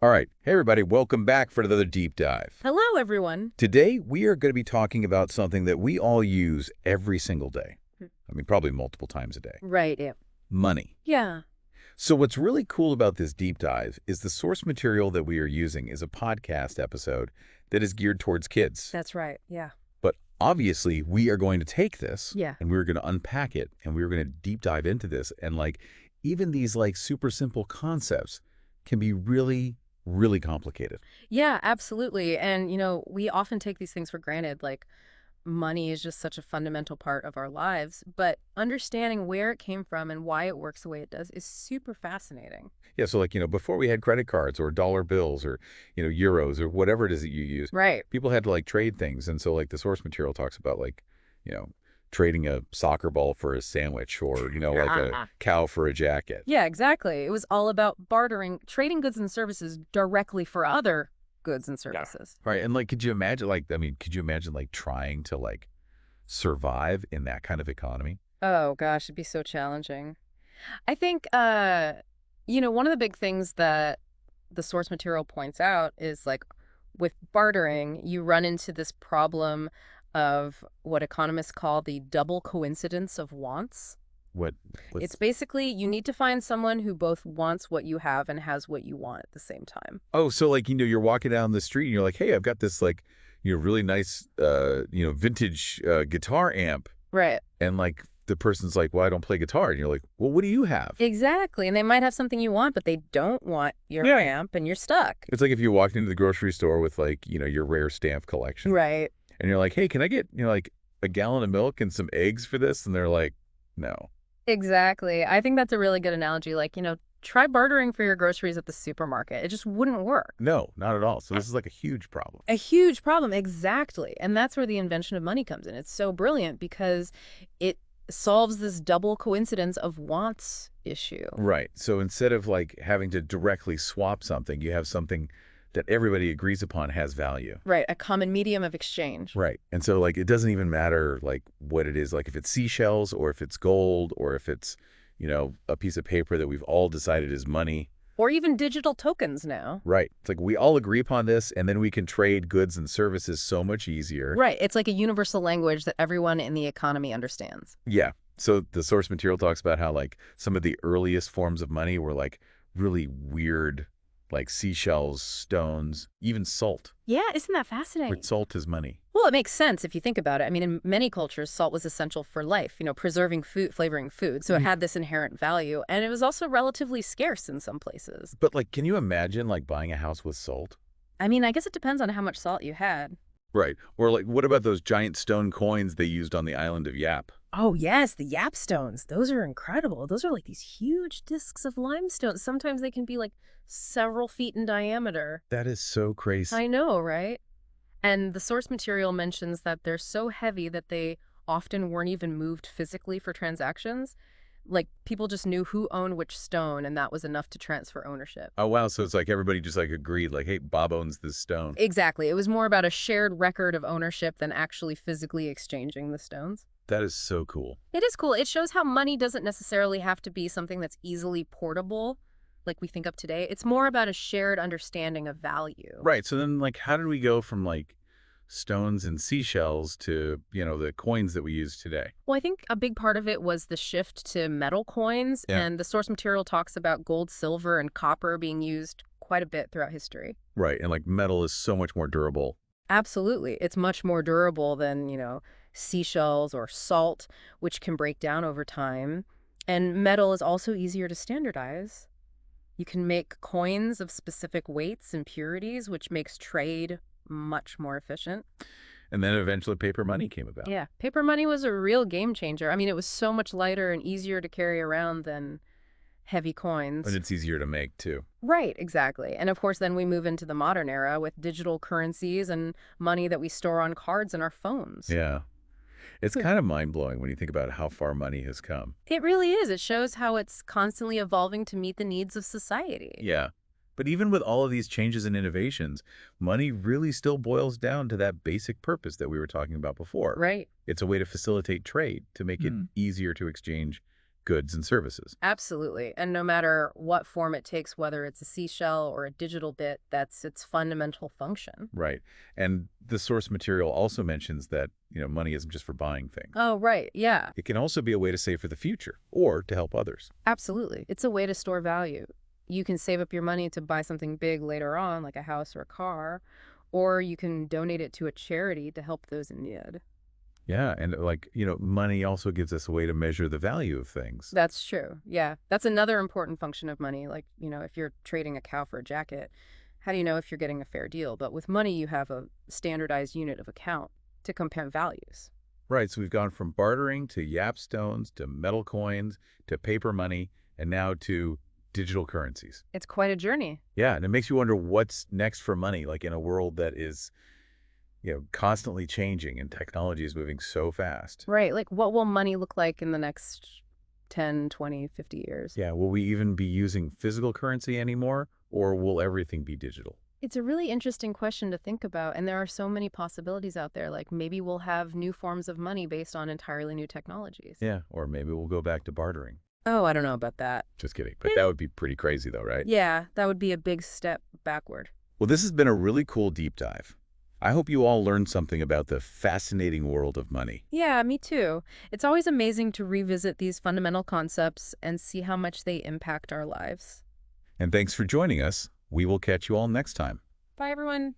All right. Hey, everybody. Welcome back for another deep dive. Hello, everyone. Today, we are going to be talking about something that we all use every single day. Hmm. I mean, probably multiple times a day. Right, yeah. Money. Yeah. So what's really cool about this deep dive is the source material that we are using is a podcast episode that is geared towards kids. That's right, yeah. But obviously, we are going to take this Yeah. and we're going to unpack it and we're going to deep dive into this. And even these super simple concepts can be really, really complicated. Yeah, absolutely. And, we often take these things for granted, like money is just such a fundamental part of our lives, but understanding where it came from and why it works the way it does is super fascinating. Yeah, so before we had credit cards or dollar bills or, euros or whatever it is that you use, Right. people had to trade things. And so the source material talks about you know, trading a soccer ball for a sandwich or, like a cow for a jacket. Yeah, exactly. It was all about bartering, trading goods and services directly for other goods and Yeah. services. Right. And could you imagine could you imagine trying to survive in that kind of economy? Oh, gosh, it'd be so challenging. I think, one of the big things that the source material points out is with bartering, you run into this problem of what economists call the double coincidence of wants. What It's what's basically you need to find someone who both wants what you have and has what you want at the same time. Oh, so you're walking down the street and you're like, "Hey, I've got this really nice vintage guitar amp." Right. And the person's like, "Well, I don't play guitar." And you're like, "Well, what do you have?" Exactly. And they might have something you want, but they don't want your Yeah. amp and you're stuck. It's like if you walked into the grocery store with your rare stamp collection. Right. And you're like, "Hey, can I get, a gallon of milk and some eggs for this?" And they're like, "No." Exactly. I think that's a really good analogy. Try bartering for your groceries at the supermarket. It just wouldn't work. No, not at all. So this is a huge problem. A huge problem, exactly. And that's where the invention of money comes in. It's so brilliant because it solves this double coincidence of wants issue. Right. So instead of having to directly swap something, you have something that everybody agrees upon has value. Right, a common medium of exchange. Right. And so it doesn't even matter what it is, if it's seashells or if it's gold or if it's, a piece of paper that we've all decided is money. Or even digital tokens now. Right. It's we all agree upon this and then we can trade goods and services so much easier. Right, it's like a universal language that everyone in the economy understands. Yeah. So the source material talks about how some of the earliest forms of money were really weird, seashells, stones, even salt. Yeah, isn't that fascinating? Where salt is money. Well, it makes sense if you think about it. I mean, in many cultures, salt was essential for life, preserving food, flavoring food. So it had this inherent value. And it was also relatively scarce in some places. But can you imagine buying a house with salt? I mean, I guess it depends on how much salt you had. Right. Or what about those giant stone coins they used on the island of Yap? Oh, yes, the Yap stones. Those are incredible. Those are these huge discs of limestone. Sometimes they can be several feet in diameter. That is so crazy. I know, right? And the source material mentions that they're so heavy that they often weren't even moved physically for transactions. People just knew who owned which stone, and that was enough to transfer ownership. Oh, wow. So it's everybody just agreed, hey, Bob owns this stone. Exactly. It was more about a shared record of ownership than actually physically exchanging the stones. That is so cool. It is cool. It shows how money doesn't necessarily have to be something that's easily portable like we think of today. It's more about a shared understanding of value. Right. So then, how did we go from stones and seashells to, the coins that we use today? Well, I think a big part of it was the shift to metal coins, Yeah. and the source material talks about gold, silver, and copper being used quite a bit throughout history. Right. And metal is so much more durable. Absolutely. It's much more durable than, seashells or salt, which can break down over time. And metal is also easier to standardize. You can make coins of specific weights and purities, which makes trade much more efficient. And then eventually paper money came about. Yeah, paper money was a real game changer. I mean, it was so much lighter and easier to carry around than heavy coins. And it's easier to make, too. Right, exactly. And of course, then we move into the modern era with digital currencies and money that we store on cards in our phones. Yeah. It's kind of mind-blowing when you think about how far money has come. It really is. It shows how it's constantly evolving to meet the needs of society. Yeah. But even with all of these changes and innovations, money really still boils down to that basic purpose that we were talking about before. Right. It's a way to facilitate trade, to make it easier to exchange goods and services. Absolutely. And no matter what form it takes, whether it's a seashell or a digital bit, that's its fundamental function. Right. And the source material also mentions that, money isn't just for buying things. Oh, right. Yeah, It can also be a way to save for the future or to help others. absolutely. It's a way to store value. You can save up your money to buy something big later on, like a house or a car, or you can donate it to a charity to help those in need. Yeah. And money also gives us a way to measure the value of things. That's true. Yeah. That's another important function of money. Like, if you're trading a cow for a jacket, how do you know if you're getting a fair deal? But with money, you have a standardized unit of account to compare values. Right. So we've gone from bartering to yap stones to metal coins to paper money and now to digital currencies. It's quite a journey. Yeah. And it makes you wonder what's next for money, like in a world that is, constantly changing and technology is moving so fast. Right. Like, what will money look like in the next 10, 20, 50 years? Yeah. Will we even be using physical currency anymore, or will everything be digital? It's a really interesting question to think about, and there are so many possibilities out there. Like maybe we'll have new forms of money based on entirely new technologies. Yeah. Or maybe we'll go back to bartering. Oh, I don't know about that. Just kidding. But that would be pretty crazy, though, right? Yeah, that would be a big step backward. Well, this has been a really cool deep dive. I hope you all learned something about the fascinating world of money. Yeah, me too. It's always amazing to revisit these fundamental concepts and see how much they impact our lives. And thanks for joining us. We will catch you all next time. Bye, everyone.